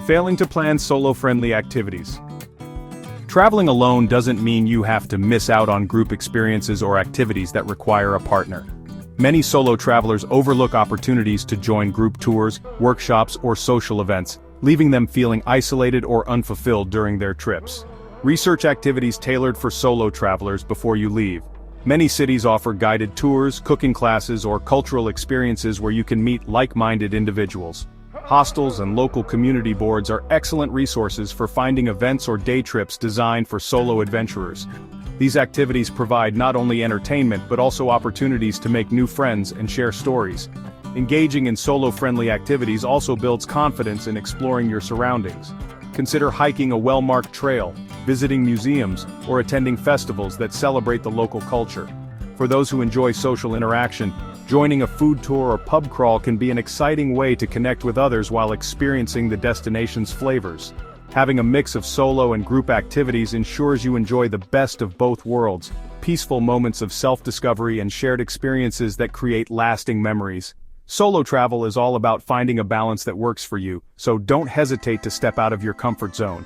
Failing to plan solo-friendly activities. Traveling alone doesn't mean you have to miss out on group experiences or activities that require a partner. Many solo travelers overlook opportunities to join group tours, workshops, or social events, leaving them feeling isolated or unfulfilled during their trips. Research activities tailored for solo travelers before you leave. Many cities offer guided tours, cooking classes, or cultural experiences where you can meet like-minded individuals. Hostels and local community boards are excellent resources for finding events or day trips designed for solo adventurers. These activities provide not only entertainment but also opportunities to make new friends and share stories. Engaging in solo-friendly activities also builds confidence in exploring your surroundings. Consider hiking a well-marked trail, visiting museums, or attending festivals that celebrate the local culture. For those who enjoy social interaction, joining a food tour or pub crawl can be an exciting way to connect with others while experiencing the destination's flavors. Having a mix of solo and group activities ensures you enjoy the best of both worlds, peaceful moments of self-discovery and shared experiences that create lasting memories. Solo travel is all about finding a balance that works for you, so don't hesitate to step out of your comfort zone.